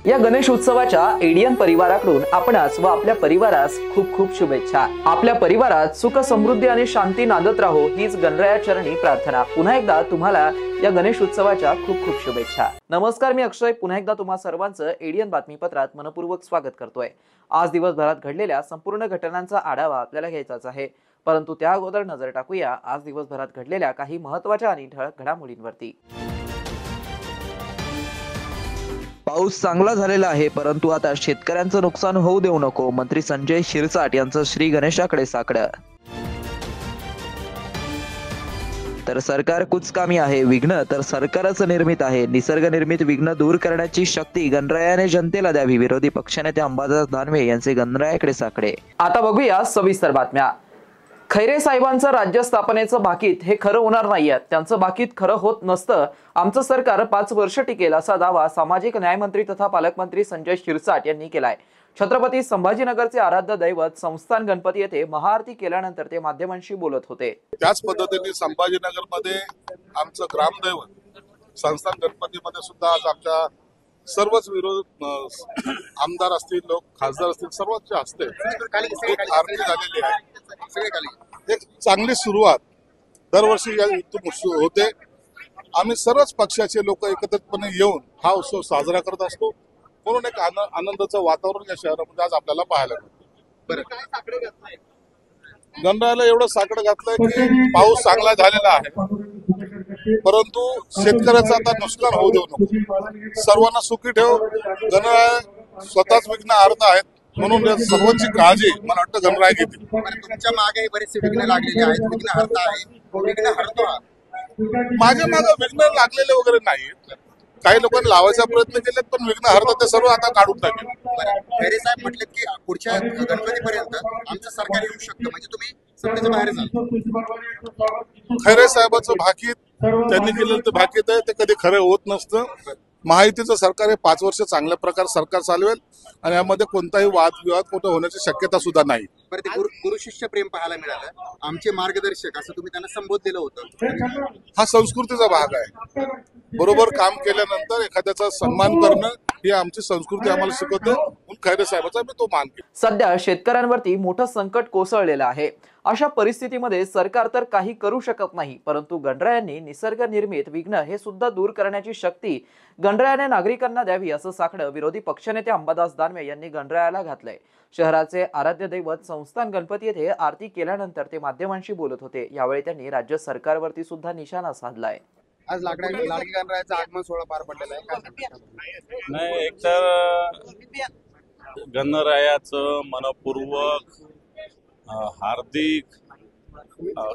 या गणेश उत्सवाच्या एडियन परिवाराकडून आपणास व आपल्या परिवारास खूप खूप शुभेच्छा। आपल्या परिवारात सुख समृद्धी आणि शांती नांदत राहो हीच गणराया चरणी प्रार्थना। पुन्हा एकदा तुम्हाला या गणेश उत्सवाच्या खूप खूप शुभेच्छा। नमस्कार, मी अक्षय पुन्हा एकदा तुम्हा सर्वांचं एडियन बातमीपत्रात मनपूर्वक स्वागत करतोय। आज दिवसभरात घडलेल्या संपूर्ण घटनांचा आढावा आपल्याला घ्यायचाच आहे, परंतु त्या अगोदर नजर टाकूया आज दिवसभरात घडलेल्या काही महत्त्वाच्या आणि ठळक घडामोडींवरती। पाऊस चांगला झालेला आहे, परंतु आता शेतकऱ्यांचं नुकसान होऊ देऊ नको, मंत्री संजय शिरसाट यांचं श्री गणेशाकडे साकडं। तर सरकार कुचकामी आहे, विघ्न तर सरकारच निर्मित आहे, निसर्ग निर्मित विघ्न दूर करण्याची शक्ती गणरायाने जनतेला द्यावी, विरोधी पक्षनेते अंबादास दानवे यांचे गणरायाकडे साकडे। आता बघूया सविस्तर बातम्या। खैरे साहेबांचं राज्य स्थापनेचं भाकीत हे खरं होणार नाहीये, त्यांचं भाकीत खरं होत नसतं, आमचं सरकार 5 वर्ष टिकेल असा दावा सामाजिक न्यायमंत्री तथा पालकमंत्री संजय शिरसाट यांनी केलाय। छत्रपती संभाजीनगरचे आराध्य दैवत संस्थान गणपती येथे महाआरती केल्यानंतर ते माध्यमांशी बोलत होते। त्याच पद्धतीने संभाजीनगरमध्ये आमचं ग्रामदैवत संस्थान गणपतीमध्ये सुद्धा आज आमच्या सर्वच विरोध आमदार असतील, लोक खासदार असतील, सर्वांच्या हस्ते आरती झालेली आहे। एक चांगली सुरुवात दरवर्षी होते। आम्ही सर्वच पक्षाचे लोक एकत्रितपणे येऊन हा उत्सव साजरा करत असतो, म्हणून एक आनंदाचं वातावरण या शहरामध्ये आज आपल्याला पाहायला मिळतं। गणरायाला एवढं साकडं घातलंय की पाऊस चांगला झालेला आहे, परंतु शेतकऱ्याचं आता नुकसान होऊ देऊ नको, सर्वांना सुखी ठेव। गणराय स्वतःच विघ्न हरत आहेत, म्हणून सर्वांची काळजी मला वाटतं गणराय घेतील। तुमच्या मागे बरेचसे विघ्न लागलेले आहेत, विघ्न हरता आहे, विघ्न हरतो। माझ्या मागे विघ्न लागलेले वगैरे नाहीत, काही लोकांनी लावायचा प्रयत्न केले पण विघ्न हरतात, ते सर्व आता काढून टाकेल। खैरे साहेब म्हटले की पुढच्या गणपतीपर्यंत आमचं सरकार येऊ शकतं, म्हणजे तुम्ही सत्तेच्या बाहेर जाल। खैरे साहेबांचं भाकीत त्यांनी केलेलं ते भाकीत आहे, ते कधी खरं होत नसतं। महायुतीचं सरकार हे 5 वर्ष चांगल्या प्रकारे सरकार चालवेल आणि यामध्ये कोणताही वादविवाद कुठे होण्याची शक्यता सुद्धा नाही। बरं, ते गुरु शिष्य प्रेम पाहायला मिळालं, आमचे मार्गदर्शक असं तुम्ही त्यांना संबोधलेलं होतं। हा संस्कृतीचा भाग आहे, बरोबर काम केल्यानंतर एखाद्याचा सन्मान करणं ही आमची संस्कृती आम्हाला शिकवते, म्हणून खैरे साहेबांचा मी तो मान केला। सध्या शेतकऱ्यांवरती मोठं संकट कोसळलेलं आहे, अशा परिस्थितीमध्ये सरकार तर काही करू शकत नाही, परंतु गणरायांनी निसर्ग निर्मित विघ्न हे सुद्धा दूर करण्याची शक्ती गणरायाने नागरिकांना द्यावी असं साकडं विरोधी पक्षनेते अंबादास दानवे यांनी गणरायाला घातलंय। शहराचे आराध्य दैवत संस्थान गणपती येथे आरती केल्यानंतर ते माध्यमांशी बोलत होते। यावेळी त्यांनी राज्य सरकारवरती सुद्धा निशाणा साधलाय। आज लाडकी गणरायाचं आगमन सोहळा पार पडलेला आहे, नाही एकतर गणरायाचं मनपूर्वक हार्दिक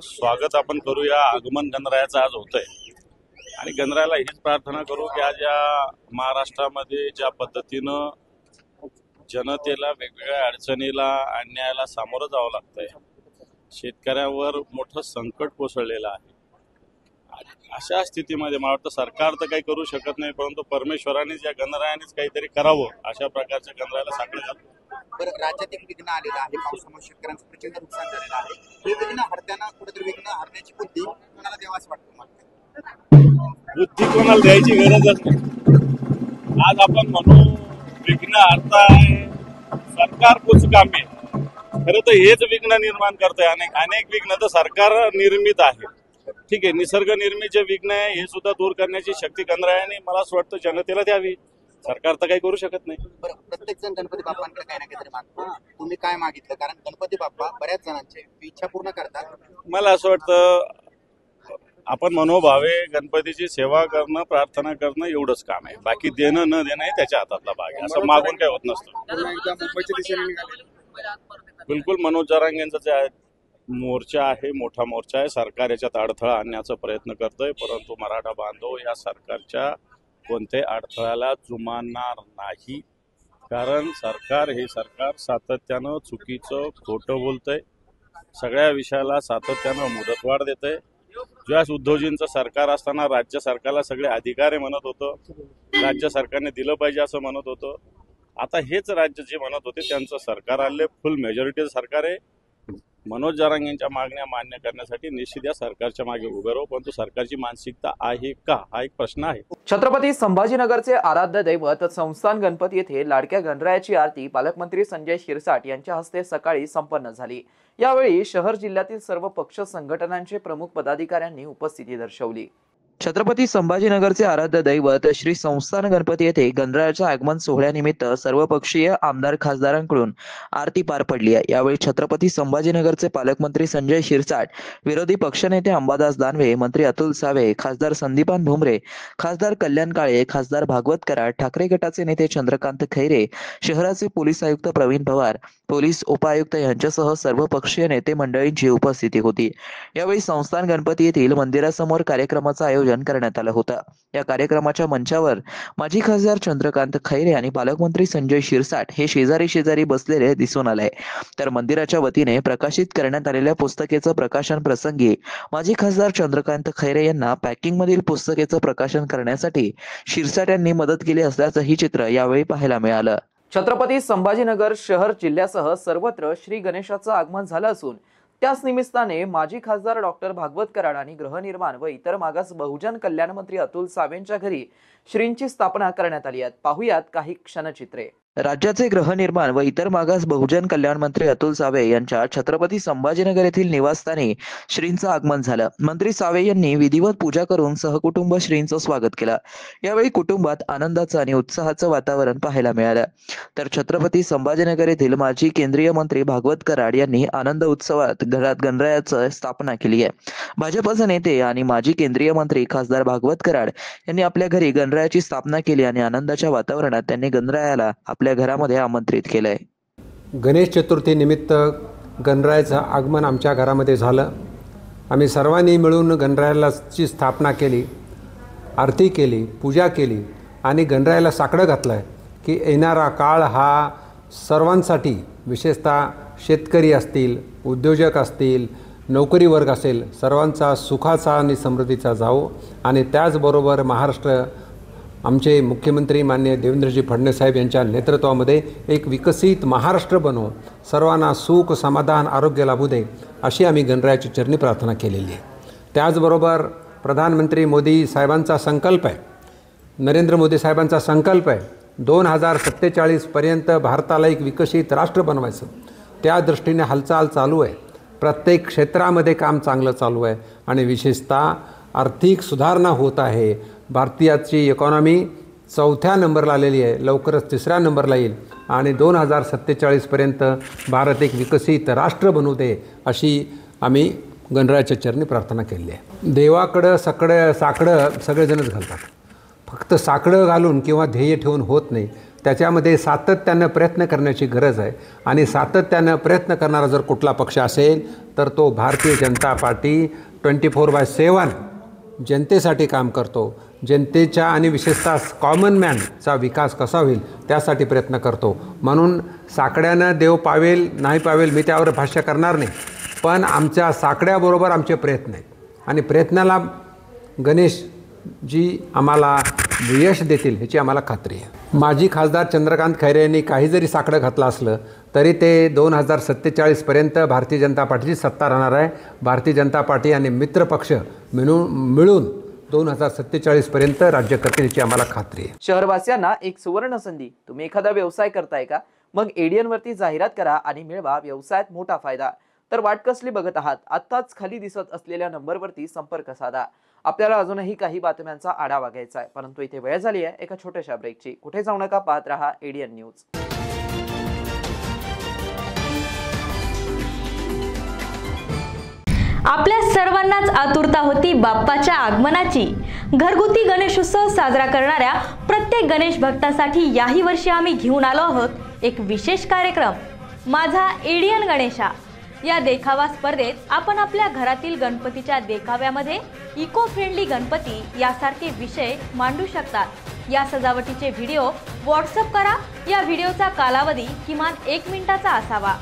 स्वागत आपण करूया। आगमन गणरायाचं आज होतंय आणि गणरायाला हीच प्रार्थना करू की आज या महाराष्ट्रामध्ये ज्या पद्धतीनं जनतेला वेगवेगळ्या अडचणीला अन्यायाला सामोरं जावं लागतंय, शेतकऱ्यावर मोठं संकट कोसळलेलं आहे, अशा स्थितीमध्ये मला वाटतं सरकार तर काही करू शकत नाही, परंतु परमेश्वरानेच या गणरायानेच काहीतरी करावं अशा प्रकारच्या गणरायाला साकडं घातलं। बरं, राज्यात एक विघ्न आलेलं आहे, पावसामुळे शेतकऱ्यांचं प्रचंड नुकसान झालेलं आहे, हे विघ्न हरताना कुठेतरी विघ्न हरण्याची बुद्धी कोणाला द्यावं असं वाटतं? बुद्धी कोणाला द्यायची गरजच नाही। आज आपण म्हणू विघ्न हरताय, सरकार कुचकामी, खरं तर हेच विघ्न निर्माण करतंय। अनेक विघ्न तर सरकार निर्मित आहे, ठीक आहे, निसर्ग निर्मित जे विघ्न आहे हे सुद्धा दूर करण्याची शक्ती गणरायाने मला असं वाटतं जनतेला द्यावी, सरकार तर काही करू शकत नाही। बरं, प्रत्येक जण गणपती बाप्पांकडे काही ना काहीतरी मागतो, तुम्ही काय मागितलं? कारण गणपती बाप्पा बऱ्याच जणांचे इच्छा पूर्ण करतात। मला असं वाटतं आपण मनोभावे गणपतीची सेवा करणं, प्रार्थना करणं एवढंच काम आहे, बाकी देणं न देणं हे त्याच्या हातातला भाग आहे, असं मागून काही होत नसतं। मुंबईच्या दिशेने निघाले बिलकुल मनोज जरांगेंचा जे मोर्चा आहे, मोठा मोर्चा आहे, सरकार याच्यात अडथळा आणण्याचा प्रयत्न करतोय, परंतु मराठा बांधव या सरकारच्या कोणत्याही अडथळ्याला जुमानणार नाही, कारण सरकार हे सरकार सातत्यानं चुकीचं खोटं बोलतंय, सगळ्या विषयाला सातत्यानं मुदतवाढ देते. ज्यावेळेस उद्धवजींचं सरकार असताना राज्य सरकारला सगळे अधिकारी म्हणत होतं, राज्य सरकारने दिलं पाहिजे असं म्हणत होतं. आता हेच राज्य जे म्हणत होते त्यांचं सरकार आले, फुल मेजॉरिटीचं सरकार आहे. मनोज जरांगे यांच्या मागण्या मान्य करण्यासाठी निश्चित या सरकारच्या मागे उभे राहू, परंतु सरकारची मानसिकता आहे का हा एक प्रश्न आहे. छत्रपती संभाजीनगरचे आराध्य दैवत संस्थान गणपती येथे लाडक्या गणरायाची आरती पालकमंत्री संजय शिरसाट यांच्या हस्ते सकाळी संपन्न झाली. यावेळी शहर जिल्ह्यातील सर्व पक्ष संघटनांचे प्रमुख पदाधिकाऱ्यांनी उपस्थिती दर्शवली. छत्रपती संभाजीनगरचे आराध्य दैवत श्री संस्थान गणपती येथे गणरायाच्या आगमन सोहळ्यानिमित्त सर्वपक्षीय आमदार खासदारांकडून आरती पार पडली आहे. यावेळी छत्रपती संभाजीनगरचे पालकमंत्री संजय शिरसाट, विरोधी पक्षनेते अंबादास दानवे, मंत्री अतुल सावे, खासदार संदीपान भुमरे, खासदार कल्याण काळे, खासदार भागवत कराड, ठाकरे गटाचे नेते चंद्रकांत खैरे, शहराचे पोलीस आयुक्त प्रवीण पवार, पोलीस उपायुक्त यांच्यासह सर्व पक्षीय नेते मंडळींची उपस्थिती होती. यावेळी संस्थान गणपती येथील मंदिरासमोर कार्यक्रमाचं आयोजन करण्यात आलं होतं. या कार्यक्रमाच्या मंचावर माजी खासदार चंद्रकांत खैरे आणि पालकमंत्री संजय शिरसाट हे शेजारी बसलेले दिसून आले. तर मंदिराच्या वतीने प्रकाशित करण्यात आलेल्या पुस्तकेचं प्रकाशन प्रसंगी माजी खासदार चंद्रकांत खैरे यांना पॅकिंग मधील पुस्तकेचं प्रकाशन करण्यासाठी शिरसाट यांनी मदत केली असल्याचंही चित्र यावेळी पाहायला मिळालं. छत्रपती संभाजीनगर शहर जिल्ह्यासह सर्वत्र श्री गणेशाचं आगमन झालं असून त्याच निमित्ताने माजी खासदार डॉक्टर भागवत कराड आणि गृहनिर्माण व इतर मागास बहुजन कल्याण मंत्री अतुल सावेंच्या घरी श्रींची स्थापना करण्यात आली आहे. पाहुयात काही क्षणचित्रे. राज्याचे गृहनिर्माण व इतर मागास बहुजन कल्याण मंत्री अतुल सावे यांच्या छत्रपती संभाजीनगर येथील निवासस्थानी श्रींचं आगमन झालं. मंत्री सावे यांनी विधिवत पूजा करून सहकुटुंब श्रींचं स्वागत केलं. यावेळी कुटुंबात आनंदाचं आणि उत्साहाचं वातावरण पाहायला मिळालं. तर छत्रपती संभाजीनगर येथील माजी केंद्रीय मंत्री भागवत कराड यांनी आनंद उत्सवात घरात गणरायाचं स्थापना केली आहे. भाजपचे नेते आणि माजी केंद्रीय मंत्री खासदार भागवत कराड यांनी आपल्या घरी गणरायाची स्थापना केली आणि आनंदाच्या वातावरणात त्यांनी गणरायाला आपल्या घरामध्ये आमंत्रित केलंय. गणेश चतुर्थी निमित्त गणरायाचं आगमन आमच्या घरामध्ये झालं. आम्ही सर्वांनी मिळून गणरायाची स्थापना केली, आरती केली, पूजा केली आणि गणरायाला साकडं घातलं आहे की येणारा काळ हा सर्वांसाठी, विशेषतः शेतकरी असतील, उद्योजक असतील, नोकरी वर्ग असेल, सर्वांचा सुखाचा आणि समृद्धीचा जावो. आणि त्याचबरोबर महाराष्ट्र, आमचे मुख्यमंत्री माननीय देवेंद्रजी फडणवीस साहेब यांच्या नेतृत्वामध्ये एक विकसित महाराष्ट्र बनवू, सर्वांना सुख, समाधान, आरोग्य लाभू दे, अशी आम्ही गणरायाची चरणी प्रार्थना केलेली आहे. त्याचबरोबर प्रधानमंत्री मोदी साहेबांचा संकल्प आहे, नरेंद्र मोदी साहेबांचा संकल्प आहे 2047पर्यंत भारताला एक विकसित राष्ट्र बनवायचं. त्या दृष्टीने हालचाल चालू आहे. प्रत्येक क्षेत्रामध्ये काम चांगलं चालू आहे आणि विशेषतः आर्थिक सुधारणा होत आहे. भारताची इकॉनॉमी 4थ्या नंबरला आलेली आहे, लवकरच 3ऱ्या नंबरला येईल आणि 2047पर्यंत भारत एक विकसित राष्ट्र बनवू दे, अशी आम्ही गणरायाच्या चरणी प्रार्थना केली आहे. देवाकडं साकडं सगळेजणच घालतात. फक्त साकडं घालून किंवा ध्येय ठेवून होत नाही. त्याच्यामध्ये सातत्यानं प्रयत्न करण्याची गरज आहे आणि सातत्यानं प्रयत्न करणारा जर कुठला पक्ष असेल तर तो भारतीय जनता पार्टी 24/7 जनतेसाठी काम करतो. जनतेच्या आणि विशेषतः कॉमन मॅनचा विकास कसा होईल त्यासाठी प्रयत्न करतो. म्हणून साकड्यानं देव पावेल नाही पावेल मी त्यावर भाष्य करणार नाही, पण आमच्या साकड्याबरोबर आमचे प्रयत्न आहेत आणि प्रयत्नाला गणेश जी आम्हाला यश देतील ह्याची आम्हाला खात्री आहे. माजी खासदार चंद्रकांत खैरे यांनी काही जरी साकडं घातलं असलं तरी ते 2047पर्यंत भारतीय जनता पार्टीची सत्ता राहणार आहे. भारतीय जनता पार्टी आणि मित्रपक्ष मिळून 2047पर्यंत राज्य करतील याची आम्हाला खात्री आहे. शहरवासियांना एक सुवर्ण संधी. तुम्ही एखादा व्यवसाय करताय का? मग एडीएन वरती जाहिरात करा आणि मिळवा व्यवसायात मोठा फायदा. तर वाट कसली बघत आहात? आत्ताच खाली दिसत असलेल्या नंबरवरती संपर्क साधा. आपल्याला अजूनही काही बातम्यांचा आढावा घ्यायचा आहे, परंतु इथे वेळ झाली आहे एका छोट्याशा ब्रेकची. कुठे जाऊ नका, पाहत रहा एडीएन न्यूज. आपल्या सर्वांनाच आतुरता होती बाप्पाच्या आगमनाची. घरगुती गणेशोत्सव साजरा करणाऱ्या प्रत्येक गणेश भक्तासाठी याही वर्षी आम्ही घेऊन आलो आहोत एक विशेष कार्यक्रम, माझा एडीएन गणेशा. या देखावा स्पर्धेत आपण आपल्या घरातील गणपतीच्या देखाव्यामध्ये इको फ्रेंडली गणपती यासारखे विषय मांडू शकतात. या सजावटीचे व्हिडिओ व्हॉट्सअप करा. या व्हिडिओचा कालावधी किमान 1 मिनिटाचा असावा.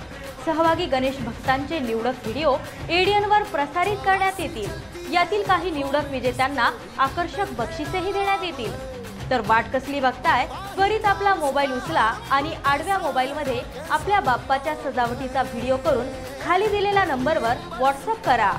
सहभागी गणेश भक्तांचे निवडक व्हिडिओ एडीएनवर प्रसारित करण्यात येतील। यातील काही निवडक विजेत्यांना आकर्षक बक्षिसेही देण्यात येतील। तर वाट कसली बघताय? त्वरित आपला मोबाईल उचला आणि आडव्या मोबाईलमध्ये आपल्या बाप्पाच्या सजावटीचा व्हिडिओ करून खाली दिलेल्या नंबरवर व्हॉट्सअप करा।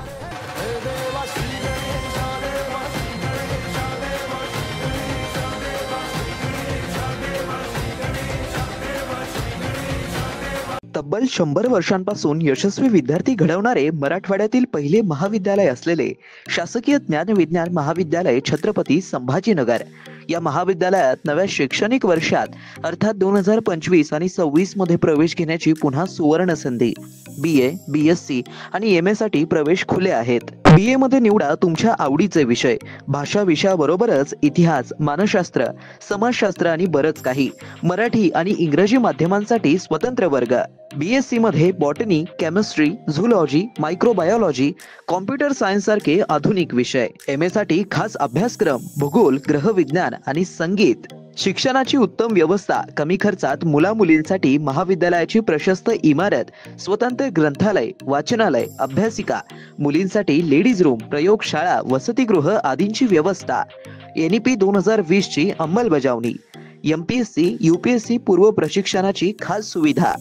तब्बल 100 वर्षांपासून यशस्वी विद्यार्थी घडवणारे मराठवाड्यातील पहिले महाविद्यालय असलेले शासकीय ज्ञान विज्ञान महाविद्यालय छत्रपती संभाजीनगर या महाविद्यालयात नव्या शैक्षणिक वर्षात अर्थात 2025 आणि 26 मध्ये प्रवेश घेण्याची पुन्हा सुवर्ण संधी। BA, BSc आणि MA साठी प्रवेश खुले आहेत। BA मध्ये निवडा तुमच्या आवडीचे विषय, भाषा विषयाबरोबरच इतिहास, मानसशास्त्र, समाजशास्त्र आणि बरंच काही। मराठी आणि इंग्रजी माध्यमांसाठी स्वतंत्र वर्ग। BSc मध्ये botany, chemistry, zoology, microbiology, computer science सारखे आधुनिक विषय। MA साठी खास अभ्यासक्रम, भूगोल, ग्रहविज्ञान आणि संगीत। शिक्षणाची उत्तम व्यवस्था, कमी खर्चात मुला-मुलींसाठी महाविद्यालयाची प्रशस्त इमारत, स्वतंत्र ग्रंथालय, वाचनालय, अभ्यासिका, मुलींसाठी लेडीज रूम, प्रयोगशाळा, वसतिगृह आदींची व्यवस्था। NEP 2020 ची अंमलबजावणी। MPSC, UPSC पूर्व प्रशिक्षणाची खास सुविधा।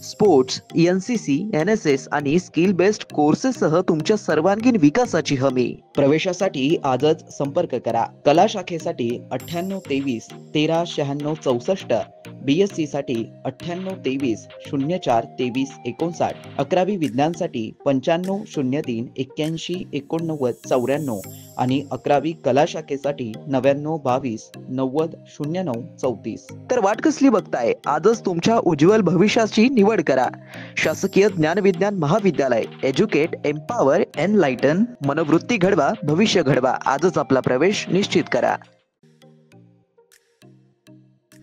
स्पोर्ट्स, NCC, NSS आणि स्किल बेस्ड कोर्सेससह तुमच्या सर्वांगीण विकासाची हमी। प्रवेशासाठी आजच संपर्क करा। कला शाखेसाठी 9823 139664, BSc साठी 9823 04 23 59, 11वी विज्ञानसाठी 9503 81 89 94 आणि 11वी कला शाखेसाठी 9922 90 09 34। तर वाट कसली बघताय? आजच तुमच्या उज्ज्वल भविष्याची निवड करा। शासकीय ज्ञान विज्ञान महाविद्यालय, एज्युकेट, एम्पावर, एनलाइटन। मनोवृत्ती घडवा, भविष्य घडवा। आजच आपला प्रवेश निश्चित करा।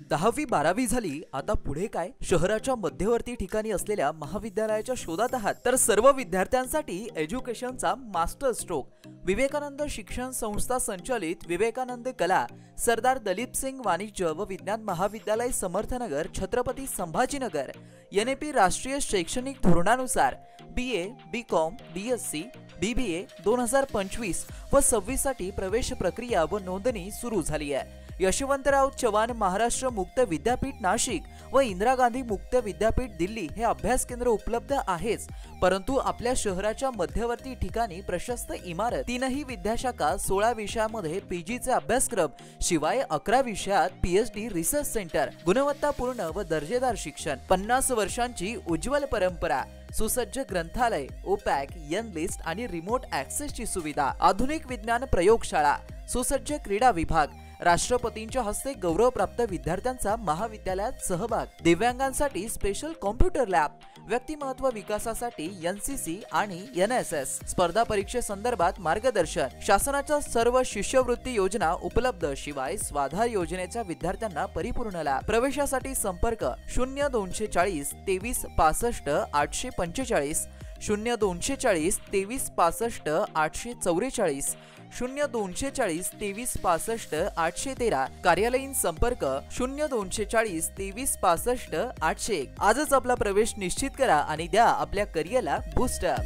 10वी 12वी झाली, आता पुढे काय? शहराच्या मध्यवर्ती ठिकाणी असलेल्या महाविद्यालयाच्या शोधात आहात तर सर्व विद्यार्थ्यांसाठी एज्युकेशनचा मास्टर स्ट्रोक विवेकानंद शिक्षण संस्था संचालित विवेकानंद कला सरदार दलीप सिंग वाणिज्य व विज्ञान महाविद्यालय समर्थनगर छत्रपती संभाजीनगर NEP राष्ट्रीय शैक्षणिक धोरणानुसार BA, BCom, BSc, BBA 2025 व 26 साठी प्रवेश प्रक्रिया व नोंदणी सुरू झाली आहे। यशवंतराव चव्हाण महाराष्ट्र मुक्त विद्यापीठ नाशिक व इंदिरा गांधी मुक्त विद्यापीठ दिल्ली हे अभ्यास केंद्र उपलब्ध आहेच, परंतु आपल्या शहराच्या मध्यवर्ती ठिकाणी प्रशस्त इमारत, 3ही विद्याशाखा, 16 विषयामध्ये PGचे अभ्यासक्रम, शिवाय 11 विषयात PhD रिसर्च सेंटर, गुणवत्तापूर्ण व दर्जेदार शिक्षण, 50 वर्षांची उज्ज्वल परंपरा, सुसज्ज ग्रंथालय, OPAC, N-लिस्ट आणि रिमोट ऍक्सेसची सुविधा, आधुनिक विज्ञान प्रयोगशाळा, सुसज्ज क्रीडा विभाग, राष्ट्रपतींच्या हस्ते गौरवप्राप्त विद्यार्थ्यांचा महाविद्यालयात सहभाग, दिव्यांगांसाठी स्पेशल कॉम्प्युटर लॅब, व्यक्तिमत्व विकासासाठी NCC आणि NSS, स्पर्धा परीक्षेसंदर्भात मार्गदर्शन, शासनाच्या सर्व शिष्यवृत्ती योजना उपलब्ध, शिवाय स्वाधार योजनेच्या विद्यार्थ्यांना परिपूर्ण लाभ। प्रवेशासाठी संपर्क 0240 23 65 845, 0240 23 65 844, 0240 23 65 813, कार्यालयीन संपर्क 0240 23 65 801। आजच आपला प्रवेश निश्चित करा आणि द्या आपल्या करिअरला बूस्टअप।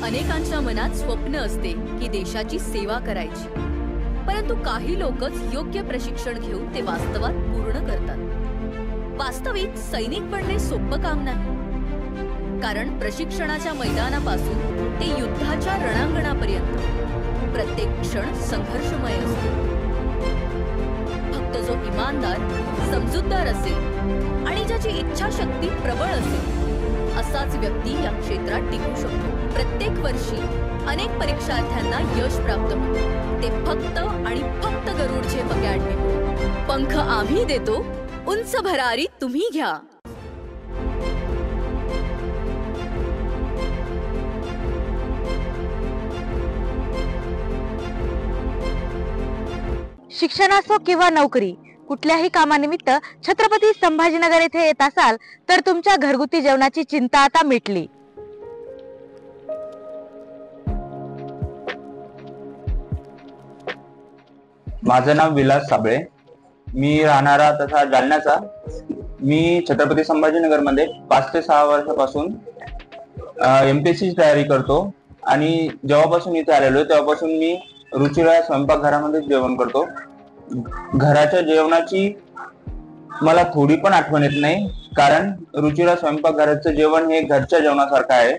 अनेकांच्या मनात स्वप्न असते की देशाची सेवा करायची, परंतु काही लोकच योग्य प्रशिक्षण घेऊन ते वास्तवात पूर्ण करतात। वास्तविक सैनिक बनणे सोपं काम नाही, कारण प्रशिक्षणाच्या मैदानापासून ते युद्धाच्या रणांगणापर्यंत प्रत्येक क्षण संघर्षमय असतो। फक्त जो इमानदार, समजूतदार असेल आणि ज्याची इच्छाशक्ती प्रबळ असेल असाच व्यक्ती या क्षेत्रात टिकू शकतो। प्रत्येक वर्षी अनेक परीक्षार्थ्यांना यश प्राप्त होते, ते फक्त आणि फक्त गरुड झेप अकॅडमी। पंख आम्ही देतो, उंच भरारी तुम्ही घ्या। शिक्षण असो किंवा नोकरी, कुठल्याही कामानिमित्त छत्रपती संभाजीनगर येथे येत असाल तर तुमच्या घरगुती जेवणाची चिंता आता मिटली। माझं नाव विलास साबळे, मी राहणारा तथा जालन्याचा मी छत्रपती संभाजीनगरमध्ये 5 ते 6 वर्षापासून MPSC ची तयारी करतो आणि जेव्हापासून इथे आलेलो तेव्हापासून मी रुचिरा स्वयंपाकघरामध्ये जेवण करतो. घराच्या जेवणाची मला थोडी पण आठवण येत नाही, कारण रुचिरा स्वयंपाकघराचं जेवण हे घरच्या जेवणासारखं आहे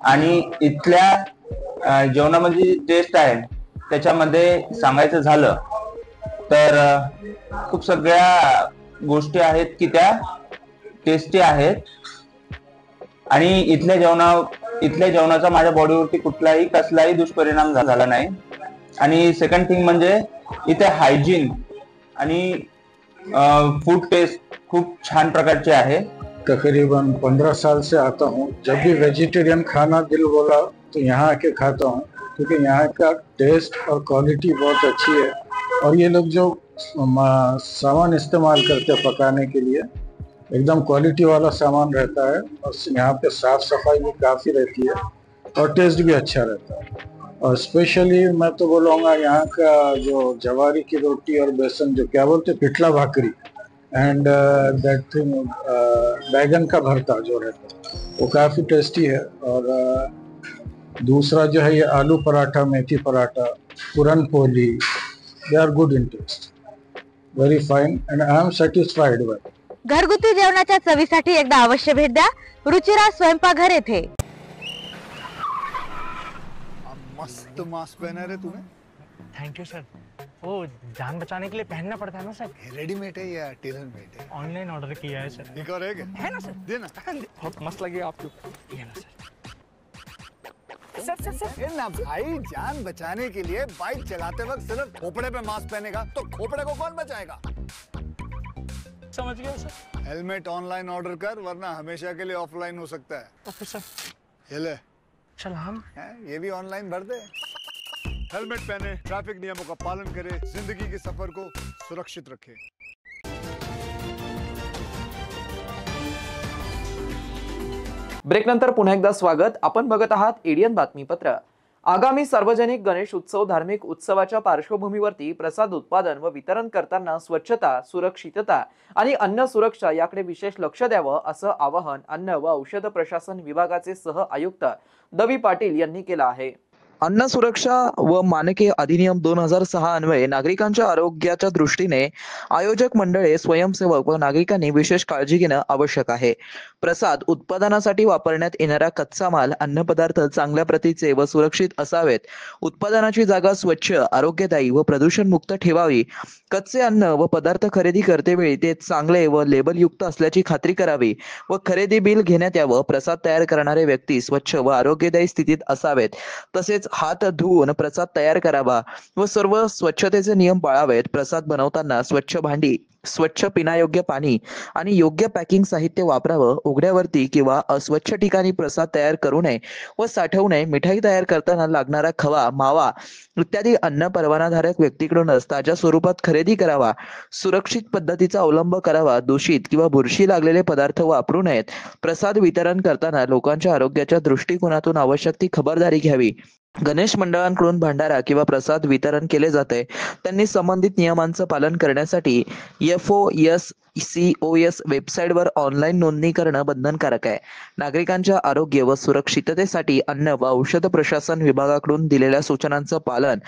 आणि इथल्या जेवणामध्ये जी टेस्ट आहे त्याच्यामध्ये सांगायचं झालं तर खूप सगळ्या गोष्टी आहेत की त्या टेस्टी आहेत आणि इथल्या जेवणाचा माझ्या बॉडीवरती कसलाही दुष्परिणाम झाला नाही. आणि सेकंड थिंग म्हणजे इथे हायजीन आणि फूड टेस्ट खूप छान प्रकारचे आहे. तकरीबन 15 साल से आता हूँ. जब भी वेजिटेरियन खाना दिल बोला तो यहाँ आके खाता हूँ, क्योंकि यहाँ का टेस्ट और क्वालिटी बहुत अच्छी है. और ये लोग जो सामान इस्तेमाल करते हैं पकाने के लिए एकदम क्वालिटी वाला सामान रहता है और यहाँ पे साफ सफाई भी काफ़ी रहती है और टेस्ट भी अच्छा रहता है. और स्पेशली मैं तो बोलूँगा यहाँ का जो जवारी की रोटी और बेसन जो क्या बोलते पिठला भाकरी एंड दैट थिंग बैगन का भरता जो रहता है वो काफ़ी टेस्टी है. और दूसरा जो है ये आलू पराठा, मेथी paratha, puran poli, they are good in taste, very fine and I am satisfied bye. घरगुती जेवणाच्या चवीसाठी एकदा अवश्य भेट द्या रुचिरा स्वयंपाकघर येथे. मस्त मास्क पहना रे तूने. Thank you sir. वो जान बचाने के लिए पहनना पड़ता है ना सर. रेडीमेड है या टेलर मेड है? ऑनलाइन ऑर्डर किया है सर. एक और है ना सर. देना. बहुत मस्त लगे आपको. ये ना सर. सर ना भाई, जान बचाने के लिए बाइक चलाते वक्त सिर्फ खोपड़े पे मास्क पहनेगा तो खोपड़े को कौन बचाएगा? समझ गया सर. हेलमेट ऑनलाइन ऑर्डर कर, वरना हमेशा के लिए ऑफलाइन हो सकता है. Okay sir. ये ले. चल हम ये भी ऑनलाइन भर दे. हेलमेट पहने, ट्रैफिक नियमों का पालन करे, जिंदगी के सफर को सुरक्षित रखे. ब्रेक नंतर पुन्हा एकदा स्वागत. आपण बघत आहात एडियन बातमीपत्र. आगामी सार्वजनिक गणेश उत्सव धार्मिक उत्सवाच्या पार्श्वभूमीवरती प्रसाद उत्पादन व वितरण करताना स्वच्छता, सुरक्षितता आणि अन्न सुरक्षा याकडे विशेष लक्ष द्यावं असं आवाहन अन्न व औषध प्रशासन विभागाचे सह आयुक्त दवी पाटील यांनी केलं आहे. अन्न सुरक्षा व मानके अधिनियम 2006 अन्वये नागरिकांच्या आरोग्याच्या दृष्टीने आयोजक मंडळे, स्वयंसेवक व नागरिकांनी विशेष काळजी घेणं आवश्यक आहे. प्रसाद उत्पादनासाठी वापरण्यात येणारा कच्चा माल, अन्नपदार्थ चांगल्या प्रतीचे व सुरक्षित असावेत. उत्पादनाची जागा स्वच्छ, आरोग्यदायी व प्रदूषणमुक्त ठेवावी. कच्चे अन्न व पदार्थ खरेदी करतेवेळी ते चांगले व लेबलयुक्त असल्याची खात्री करावी व खरेदी बिल घेण्यात यावं. प्रसाद तयार करणारे व्यक्ती स्वच्छ व आरोग्यदायी स्थितीत असावेत. तसेच हात धुवून प्रसाद तयार करावा व सर्व स्वच्छतेचे नियम पाळावेत. प्रसाद बनवताना स्वच्छ भांडी, स्वच्छ पिण्यायोग्य पाणी आणि योग्य पॅकिंग साहित्य वापरावं. उघड्यावरती किंवा अस्वच्छ ठिकाणी प्रसाद तयार करू नये व साठवू नये. मिठाई तयार करताना लागणारा खवा, मावा इत्यादी अन्न परवानाधारक व्यक्तीकडूनच ताज्या स्वरूपात खरेदी करावा. सुरक्षित पद्धतीचा अवलंब करावा. दूषित किंवा बुरशी लागलेले पदार्थ वापरू नयेत. प्रसाद वितरण करताना लोकांच्या आरोग्याच्या दृष्टिकोनातून आवश्यक ती खबरदारी घ्यावी. गणेश मंडळांकडून भंडारा किंवा प्रसाद वितरण केले जाते त्यांनी संबंधित नियमांचं पालन करण्यासाठी FOSCOS वेबसाईटवर ऑनलाईन नोंदणी करणं बंधनकारक आहे. नागरिकांच्या आरोग्य व सुरक्षिततेसाठी अन्न व औषध प्रशासन विभागाकडून दिलेल्या सूचनांचं पालन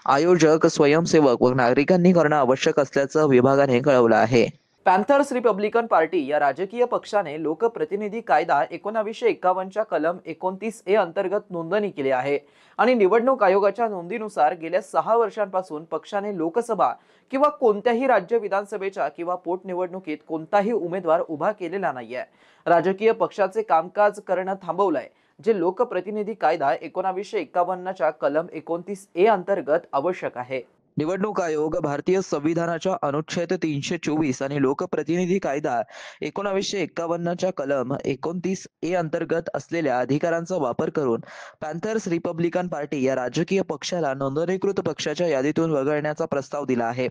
आयोजक, स्वयंसेवक व नागरिकांनी करणं आवश्यक असल्याचं विभागाने कळवलं आहे. पॅन्थर्स रिपब्लिकन पार्टी या राजकीय पक्षाने लोकप्रतिनिधी कायदा 1951च्या कलम 29A अंतर्गत नोंदणी केली आहे आणि निवडणूक आयोगाच्या नोंदीनुसार गेल्या 6 वर्षांपासून पक्षाने लोकसभा किंवा कोणत्याही राज्य विधानसभेच्या किंवा पोटनिवडणुकीत कोणताही उमेदवार उभा केलेला नाहीये. राजकीय पक्षाचे कामकाज करणं थांबवलंय, जे लोकप्रतिनिधी कायदा 1951च्या कलम 29A अंतर्गत आवश्यक आहे. निवडणूक आयोग भारतीय संविधानाच्या अनुच्छेद 324 आणि लोकप्रतिनिधी कायदा 1951च्या कलम 29A अंतर्गत असलेल्या अधिकारांचा वापर करून पॅन्थर्स रिपब्लिकन पार्टी या राजकीय पक्षाला नोंदणीकृत पक्षाच्या यादीतून वगळण्याचा प्रस्ताव दिला आहे.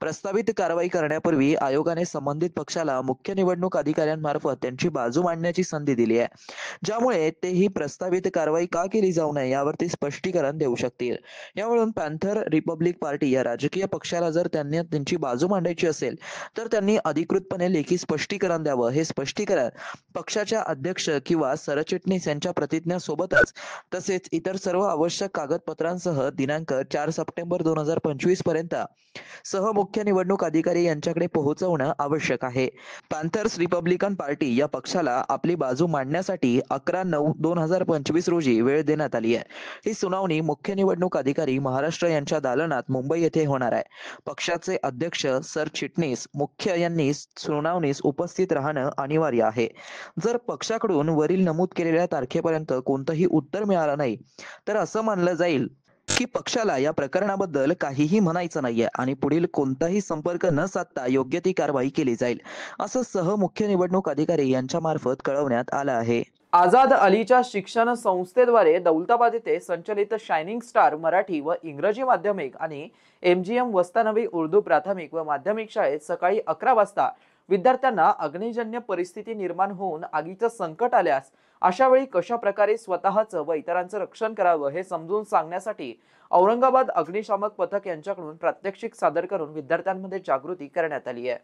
प्रस्तावित कारवाई करण्यापूर्वी आयोगाने संबंधित पक्षाला मुख्य निवडणूक अधिकाऱ्यांमार्फत त्यांची बाजू मांडण्याची संधी दिली आहे, ज्यामुळे ते ही प्रस्तावित कारवाई का केली जाऊ नये यावरती स्पष्टीकरण देऊ शकतील. यावरून पॅन्थर रिपब्लिक पार्टी पार्टी या राजकीय पक्षाला जर त्यांनी त्यांची बाजू मांडायची असेल तर त्यांनी अधिकृतपणे लेखी स्पष्टीकरण द्यावं. हे स्पष्टीकरण पक्षाच्या अध्यक्ष किंवा सरचिटणीस यांच्या प्रतिज्ञासोबतच तसेच इतर सर्व आवश्यक कागदपत्रांसह दिनांक 4 सप्टेंबर 2025 पर्यंत सह मुख्य निवडणूक अधिकारी यांच्याकडे पोहोचवणं आवश्यक आहे. पॅन्थर्स रिपब्लिकन पार्टी या पक्षाला आपली बाजू मांडण्यासाठी 11/9/2025 रोजी वेळ देण्यात आली आहे. ही सुनावणी मुख्य निवडणूक अधिकारी महाराष्ट्र यांच्या दालनात मुंबई येथे होणार आहे. पक्षाचे अध्यक्ष सरचिटणीस मुख्य यांनी सुनावणीस उपस्थित राहणं अनिवार्य आहे. जर पक्षाकडून वरील नमूद केलेल्या तारखेपर्यंत कोणतंही उत्तर मिळालं नाही तर असं मानलं जाईल की पक्षाला या प्रकरणाबद्दल काहीही म्हणायचं नाहीये आणि पुढील कोणताही संपर्क न साधता योग्य ती कारवाई केली जाईल, असं सह मुख्य निवडणूक अधिकारी यांच्या मार्फत कळवण्यात आलं आहे. आझाद अलीच्या शिक्षण संस्थेद्वारे दौलताबाद येथे संचलित शायनिंग स्टार मराठी व इंग्रजी माध्यमिक आणि MGM वस्तानवी उर्दू प्राथमिक व माध्यमिक शाळेत सकाळी 11 वाजता विद्यार्थ्यांना अग्निजन्य परिस्थिती निर्माण होऊन आगीचं संकट आल्यास अशा वेळी कशा प्रकारे स्वतःचं व इतरांचं रक्षण करावं हे समजून सांगण्यासाठी औरंगाबाद अग्निशामक पथक यांच्याकडून प्रात्यक्षिक सादर करून विद्यार्थ्यांमध्ये जागृती करण्यात आली आहे.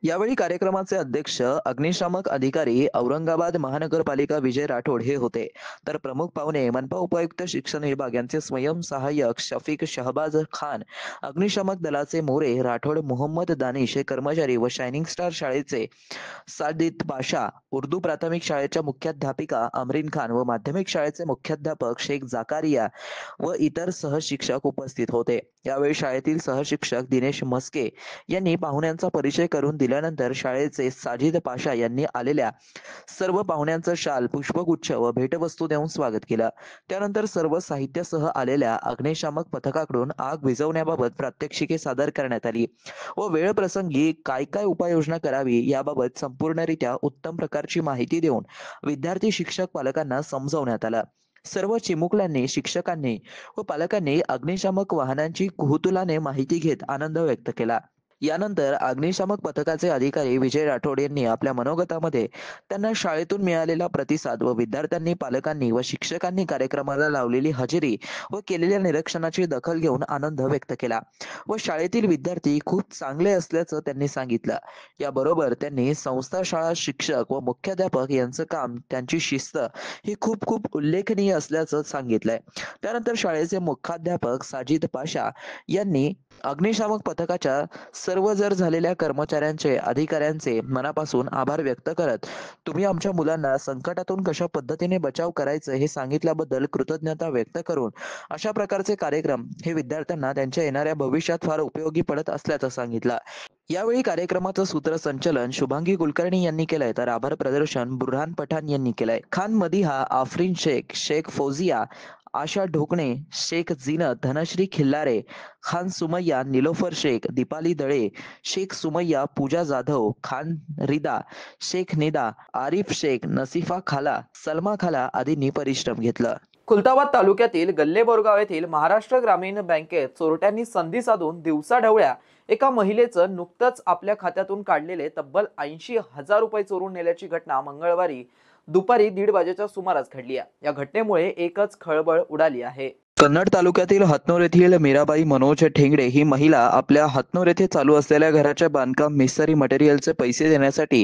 यावेळी कार्यक्रमाचे अध्यक्ष अग्निशामक अधिकारी औरंगाबाद महानगरपालिका विजय राठोड हे होते. तर प्रमुख पाहुणे मनपा उपायुक्त शिक्षण विभाग यांचे स्वयंसहाय्यक शफीक शहबाज खान, अग्निशामक दलाचे मोरे राठोड मोहम्मद दानिश हे कर्मचारी व शायनिंग स्टार शाळेचे साजिद पाशा, उर्दू प्राथमिक शाळेच्या मुख्याध्यापिका अमरीन खान व माध्यमिक शाळेचे मुख्याध्यापक शेख जाकारिया व इतर सहशिक्षक उपस्थित होते. यावेळी शाळेतील सहशिक्षक दिनेश मस्के यांनी पाहुण्यांचा परिचय करून दिल्यानंतर शाळेचे साजिद पाशा यांनी आलेल्या सर्व पाहुण्यांचं शाल, पुष्पगुच्छ व भेटवस्तू देऊन स्वागत केलं. त्यानंतर सर्व साहित्यासह आलेल्या अग्निशामक पथकाकडून आग विझवण्याबाबत प्रात्यक्षिके सादर करण्यात आली व वेळ प्रसंगी काय काय उपाययोजना करावी याबाबत संपूर्णरित्या उत्तम प्रकारची माहिती देऊन विद्यार्थी, शिक्षक, पालकांना समजवण्यात आलं. सर्व चिमुकल्यांनी, शिक्षकांनी व पालकांनी अग्निशामक वाहनांची कुतूहलाने माहिती घेत आनंद व्यक्त केला. यानंतर अग्निशामक पथकाचे अधिकारी विजय राठोड यांनी आपल्या मनोगतामध्ये त्यांना शाळेतून मिळालेला प्रतिसाद व विद्यार्थ्यांनी, पालकांनी व शिक्षकांनी कार्यक्रमाला लावलेली हजेरी व केलेल्या निरीक्षणाची दखल घेऊन आनंद व्यक्त केला व शाळेतील विद्यार्थी खूप चांगले असल्याचं त्यांनी सांगितलं. याबरोबर त्यांनी संस्था, शाळा, शिक्षक व मुख्याध्यापक यांचं काम, त्यांची शिस्त ही खूप खूप उल्लेखनीय असल्याचं सांगितलंय. त्यानंतर शाळेचे मुख्याध्यापक साजिद पाशा यांनी अग्निशामक पथकाच्या सर्व जर झालेल्या कर्मचाऱ्यांचे, अधिकाऱ्यांचे मनापासून आभार व्यक्त करत तुम्ही आमच्या मुलांना संकटातून कशा पद्धतीने बचाव करायचं हे सांगितल्याबद्दल कृतज्ञता व्यक्त करून अशा प्रकारचे कार्यक्रम हे विद्यार्थ्यांना त्यांच्या येणाऱ्या भविष्यात फार उपयोगी पडत असल्याचं सांगितलं. यावेळी कार्यक्रमाचं सूत्रसंचलन शुभांगी कुलकर्णी यांनी केलंय तर आभार प्रदर्शन बुरहान पठाण यांनी केलंय. खान मदिहा, आफरीन शेख, शेख फौजिया, आशा ढोकणे, शेख जीनत, धनश्री खिल्लारे, खान सुमय्या, निलोफर शेख, दीपाली दळे, शेख सुमय्या, पूजा जाधव, खान रिदा, शेख निदा, आरिफ शेख, नसीफा खाला, सलमा खाला आदींनी परिश्रम घेतलं. खुलताबाद तालुक्यातील गल्ले बोरगाव येथील महाराष्ट्र ग्रामीण बँकेत चोरट्यांनी संधी साधून दिवसाढवळ्या एका महिलेचं नुकतंच आपल्या खात्यातून काढलेले तब्बल 80,000 रुपये चोरून नेल्याची घटना मंगळवारी दुपारी 1:30 वाजेच्या सुमारास घडली आहे. या घटनेमुळे एकच खळबळ उडाली आहे. कन्नड तालुक्यातील हतनूर येथील मीराबाई मनोज ठेंगडे ही महिला आपल्या हतनूर येथे चालू असलेल्या घराच्या बांधकाम मिस्त्री मटेरियलचे पैसे देण्यासाठी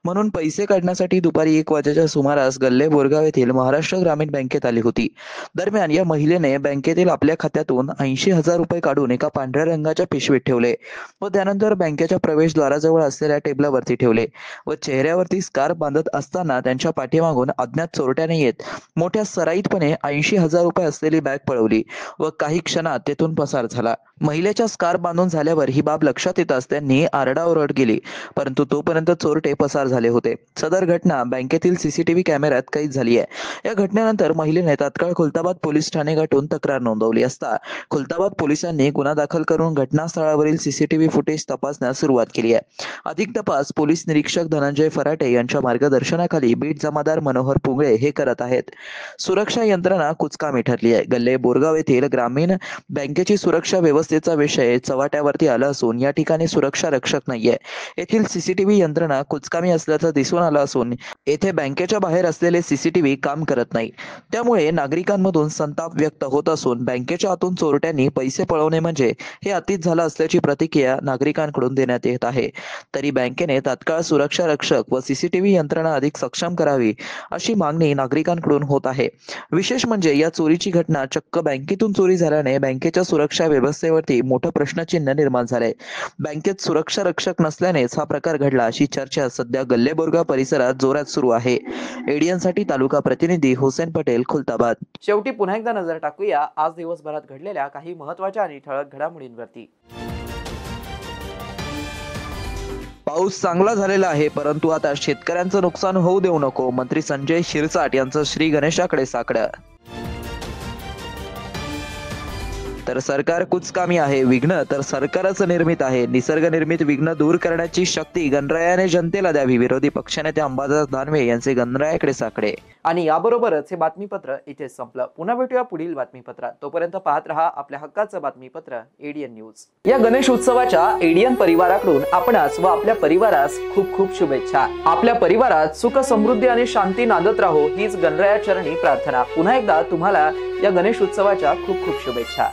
म्हणून पैसे काढण्यासाठी दुपारी 1 वाजेच्या सुमारास गल्ले बोरगाव येथील महाराष्ट्र ग्रामीण बँकेत आली होती. दरम्यान या महिलेने बँकेतील आपल्या खात्यातून 80,000 रुपये काढून एका पांढऱ्या रंगाच्या पिशवीत ठेवले व त्यानंतर बँकेच्या प्रवेशद्वाराजवळ असलेल्या टेबलावरती ठेवले व चेहऱ्यावरती स्कार्फ बांधत असताना त्यांच्या पाठीमागून अज्ञात चोरट्याने येत मोठ्या सराईतपणे 80,000 रुपये असलेली बॅग पळवली व काही क्षणात तेथून पसार झाला. महिलेच्या स्कार्फ बांधून झाल्यावर ही बाब लक्षात येताच त्यांनी आरडाओरड केली, परंतु तोपर्यंत चोरटे पसार झाले होते. सदर घटना बँकेतील CCTV कॅमेऱ्यात कैद झाली आहे. या घटनेनंतर महिलेने तात्काळ खुलताबाद पोलीस ठाणे गाठून तक्रार नोंदवली असता खुलताबाद पोलिसांनी गुन्हा दाखल करून घटनास्थळावरील CCTV फुटेज तपासण्यास सुरुवात केली आहे. अधिक तपास पोलीस निरीक्षक धनंजय फराटे यांच्या मार्गदर्शनाखाली बीट जमादार मनोहर पुंगळे हे करत आहेत. सुरक्षा यंत्रणा कुचकामी ठरली आहे. गल्ले बोरगाव येथील ग्रामीण बँकेची सुरक्षा व्यवस्थेचा विषय चव्हाट्यावरती आला असून या ठिकाणी सुरक्षा रक्षक नाहीये. येथील सीसीटीव्ही यंत्रणा कुचकामी असल्याचं दिसून आलं असून येथे बँकेच्या बाहेर असलेले सीसीटीव्ही काम करत नाही. त्यामुळे नागरिकांमधून संताप व्यक्त होत असून बँकेच्या आतून चोरट्यांनी पैसे पळवणे म्हणजे हे अतीच झालं असल्याची प्रतिक्रिया नागरिकांकडून देण्यात येत आहे. तरी बँकेने तात्काळ सुरक्षा रक्षक व सीसीटीव्ही यंत्रणा अधिक सक्षम करावी अशी मागणी नागरिकांकडून होत आहे. विशेष म्हणजे या चोरीची घटना चक्क बँकेतून चोरी झाल्याने बँकेच्या सुरक्षा व्यवस्थेवरती मोठं प्रश्नचिन्ह निर्माण झालंय. बँकेत सुरक्षा रक्षक नसल्यानेच हा प्रकार घडला अशी चर्चा सध्या गल्ले बोरगाव परिसरात जोरात सुरू आहे. एडीएन साठी तालुका प्रतिनिधी हुसेन पटेल, खुलताबाद. शेवटी पुन्हा एकदा नजर टाकूया आज दिवसभरात घडलेल्या काही महत्त्वाच्या आणि ठळक घडामोडींवरती. पाऊस चांगला झालेला आहे, परंतु आता शेतकऱ्यांचं नुकसान होऊ देऊ नको. मंत्री संजय शिरसाट यांचं श्री गणेशाकडे साकडं. तर सरकार कुचकामी आहे, विघ्न तर सरकारच निर्मित आहे. निसर्ग निर्मित विघ्न दूर करण्याची शक्ती गणरायाने जनतेला द्यावी. विरोधी पक्षनेते अंबादास दानवे यांचे गणरायाकडे साकडे. आणि याबरोबरच हे बातमीपत्र इथेच संपलं. पुन्हा भेटूया पुढील बातमीपत्रात. तोपर्यंत पाहत रहा आपल्या हक्काचं बातमीपत्र एडीएन न्यूज. या गणेश उत्सवाच्या एडीएन परिवाराकडून आपणास व आपल्या परिवारास खूप खूप शुभेच्छा. आपल्या परिवारात सुख समृद्धी आणि शांती नांदत राहो हीच गणराया चरणी प्रार्थना. पुन्हा एकदा तुम्हाला या गणेश उत्सवाच्या खूप खूप शुभेच्छा.